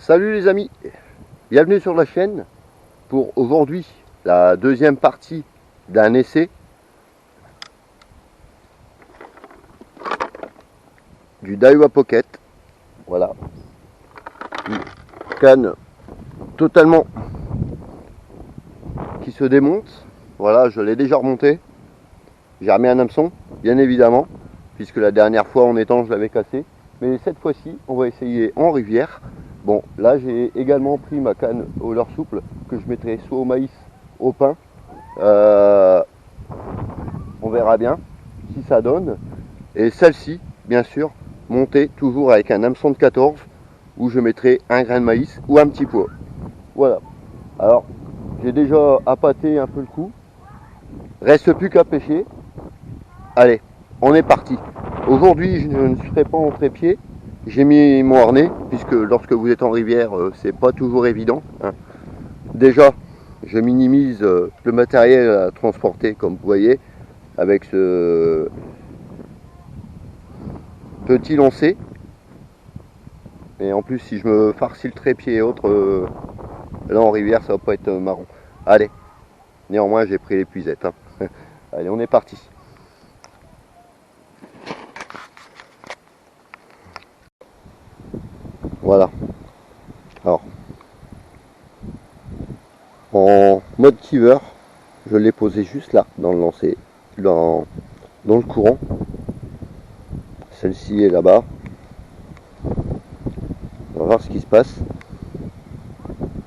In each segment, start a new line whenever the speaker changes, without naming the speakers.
Salut les amis, bienvenue sur la chaîne pour aujourd'hui la deuxième partie d'un essai du Daiwa Pocket. Voilà, une canne totalement qui se démonte. Voilà, je l'ai déjà remonté. J'ai remis un hameçon, bien évidemment, puisque la dernière fois en étang je l'avais cassé. Mais cette fois-ci, on va essayer en rivière. Bon, là j'ai également pris ma canne au leurre souple que je mettrai soit au maïs, au pain. On verra bien si ça donne. Et celle-ci, bien sûr, montée toujours avec un hameçon de 14 où je mettrai un grain de maïs ou un petit pois. Voilà. Alors, j'ai déjà appâté un peu le coup. Reste plus qu'à pêcher. Allez, on est parti. Aujourd'hui, je ne serai pas en trépied. J'ai mis mon harnais, puisque lorsque vous êtes en rivière, c'est pas toujours évident, hein. Déjà, je minimise le matériel à transporter, comme vous voyez, avec ce petit lancé. Et en plus, si je me farcis le trépied et autres, là en rivière, ça va pas être marrant. Allez, néanmoins, j'ai pris l'épuisette, hein. Allez, on est parti. Voilà. Alors, en mode kiver, je l'ai posé juste là, dans le lancer, dans le courant. Celle-ci est là-bas. On va voir ce qui se passe.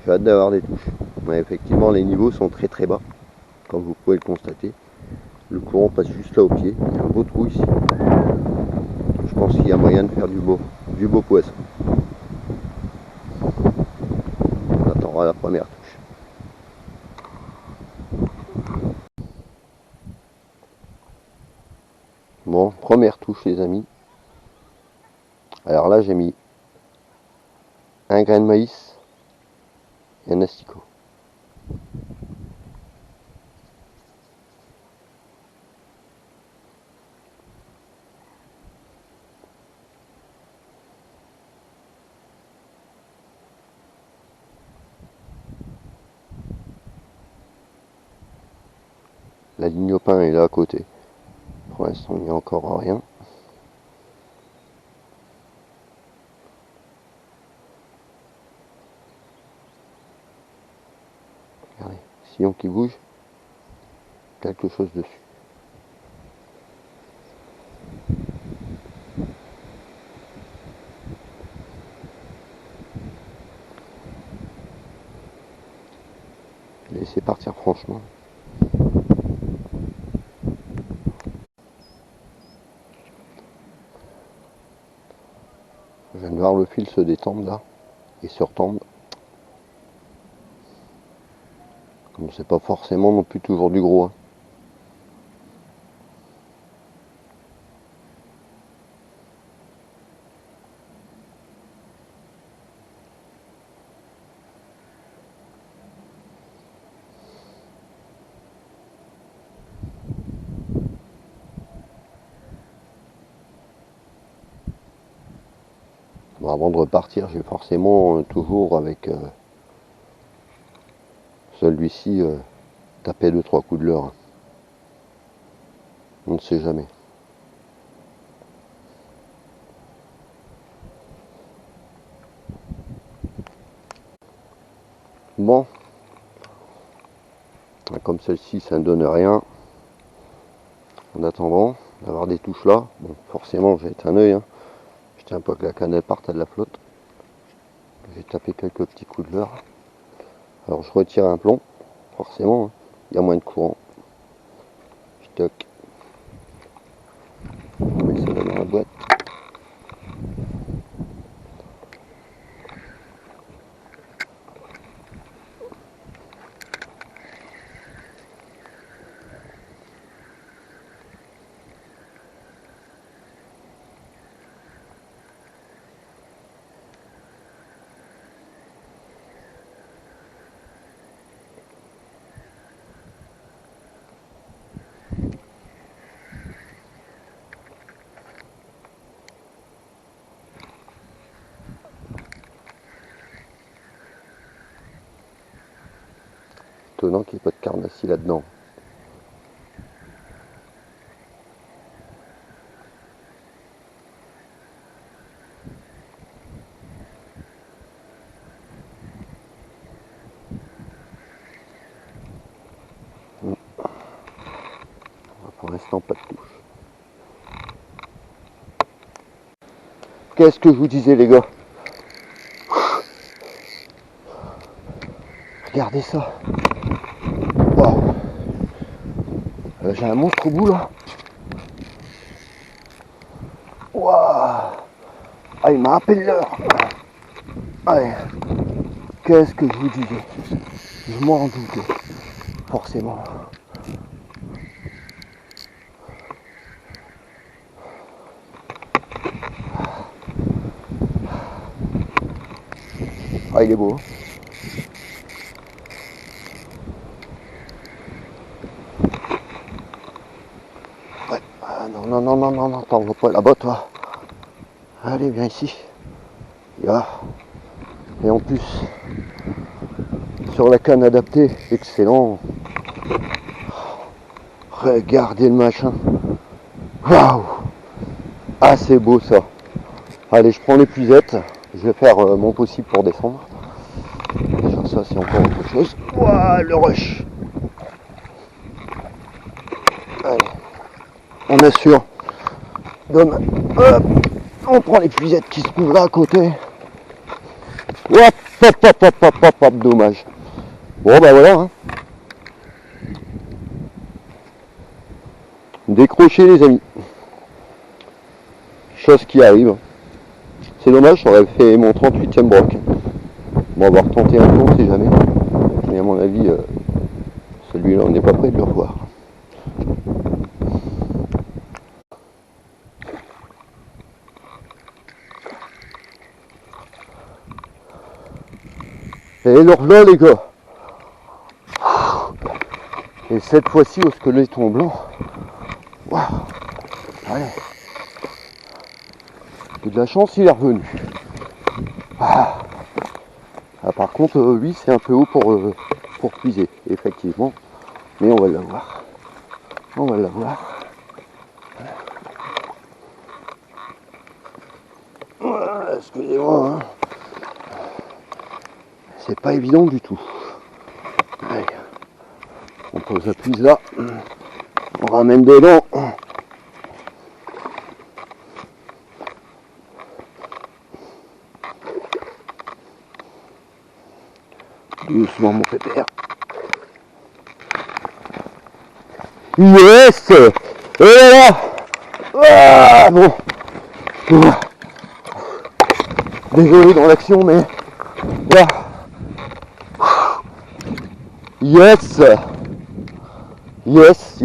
J'ai hâte d'avoir des touches. Mais effectivement, les niveaux sont très très bas, comme vous pouvez le constater. Le courant passe juste là au pied. Il y a un beau trou ici. Je pense qu'il y a moyen de faire du beau poisson. On attendra la première touche. Bon, première touche les amis. Alors là j'ai mis un grain de maïs et un asticot. La ligne au pain est là à côté. Pour l'instant il n'y a encore rien. Regardez, sillon qui bouge, quelque chose dessus. Laissez partir franchement. Je viens de voir le fil se détendre là et se retendre. Comme c'est pas forcément non plus toujours du gros, hein. Bon, avant de repartir, j'ai forcément toujours avec celui-ci tapé 2-3 coups de leurre, hein. On ne sait jamais. Bon, comme celle-ci, ça ne donne rien. En attendant d'avoir des touches là, bon, forcément j'ai un œil, hein. Je tiens pas que la canne parte à de la flotte. J'ai tapé quelques petits coups de leurre. Alors je retire un plomb, forcément, hein. Il y a moins de courant. Je toque. On met ça dans la boîte. étonnant qu'il n'y ait pas de carnassie là-dedans. Pour l'instant, pas de touche. Qu'est-ce que je vous disais, les gars? Regardez ça. Waouh. J'ai un monstre au bout là. Waouh. Ah, il m'a appelé l'heure. Allez. Qu'est-ce que je vous disais? Je m'en doutais. Forcément. Ah, il est beau. Ouais. Ah, non, t'en vas pas là-bas, toi. Allez, viens ici. Et en plus, sur la canne adaptée, excellent. Regardez le machin. Waouh. Ah, c'est beau ça. Allez, je prends l'épuisette. Je vais faire mon possible pour descendre. Déjà, ça, c'est encore autre chose. Waouh, le rush. Allez. On assure. Hop. On prend l'épuisette qui se trouve là à côté. Hop, dommage. Bon, bah voilà. Hein. Décrocher, les amis. Chose qui arrive. C'est dommage, j'aurais fait mon 38e broc. Bon, on va retenter un peu, on sait jamais. Mais à mon avis, celui-là, on n'est pas prêt de le revoir. Et le revoilà, les gars. Et cette fois-ci au squeletton blanc. Waouh. Allez. J'ai de la chance, il est revenu. Ah, par contre, lui, c'est un peu haut pour puiser, effectivement. Mais on va l'avoir. On va l'avoir. Voilà, excusez-moi. Hein. C'est pas évident du tout. Allez. On pose la puise là. On ramène des dents. Doucement, mon pépère. Yes. Et là. Ah, bon. Désolé dans l'action, mais là. Yes. Yes.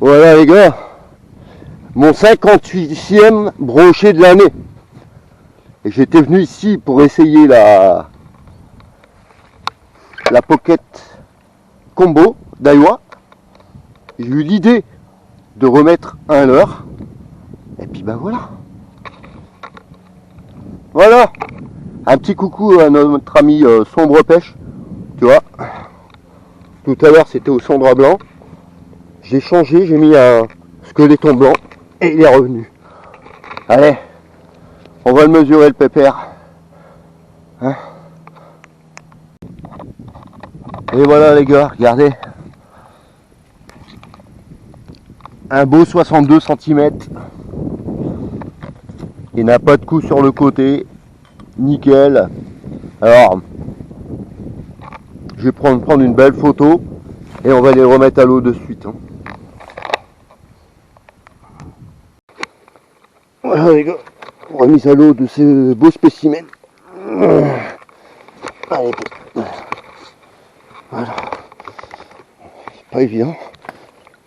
Voilà les gars. Mon 58e brochet de l'année. Et j'étais venu ici pour essayer la Pocket Combo d'Aiwa. J'ai eu l'idée de remettre un leurre. Et puis ben voilà. Voilà. Un petit coucou à notre ami Sombre Pêche. Tu vois. Tout à l'heure c'était au cendra blanc. J'ai changé, j'ai mis un squeletton blanc. Et il est revenu. Allez. On va le mesurer, le pépère. Hein? Et voilà les gars, regardez. Un beau 62 cm. Il n'a pas de coup sur le côté. Nickel. Alors, je vais prendre une belle photo et on va les remettre à l'eau de suite. Hein. Voilà les gars. Remise à l'eau de ce beau spécimen. Allez, voilà. C'est pas évident.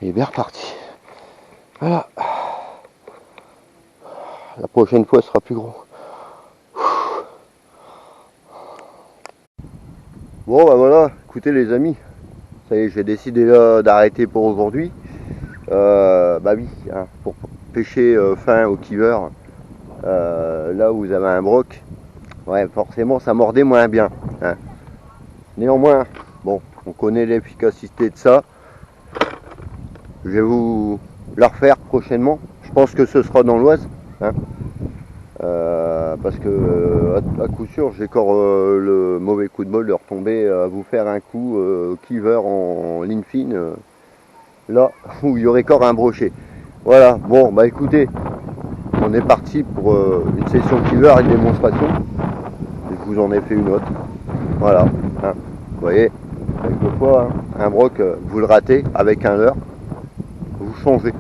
Il est bien reparti. Voilà. La prochaine fois, ce sera plus gros. Bon, bah voilà. Écoutez, les amis. Ça y est, j'ai décidé d'arrêter pour aujourd'hui. Bah oui, hein, pour pêcher fin au kiver. Là où vous avez un broc, ouais, forcément ça mordait moins bien, hein. Néanmoins, bon, on connaît l'efficacité de ça. Je vais vous la refaire prochainement. Je pense que ce sera dans l'Oise, hein. Parce que à coup sûr j'ai encore le mauvais coup de bol de retomber à vous faire un coup cleaver en ligne fine, là où il y aurait encore un brochet. Voilà, bon bah écoutez, on est parti pour une session cleaver, une démonstration, et je vous en ai fait une autre. Voilà, hein. Vous voyez, quelquefois hein, un broc, vous le ratez avec un leurre, vous changez,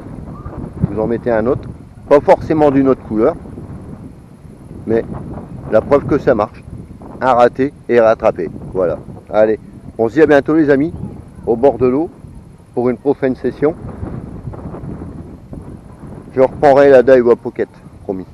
vous en mettez un autre, pas forcément d'une autre couleur, mais la preuve que ça marche. Un raté et rattrapé. Voilà. Allez, on se dit à bientôt les amis, au bord de l'eau, pour une prochaine session. Je reprendrai la Daiwa Pocket, promis.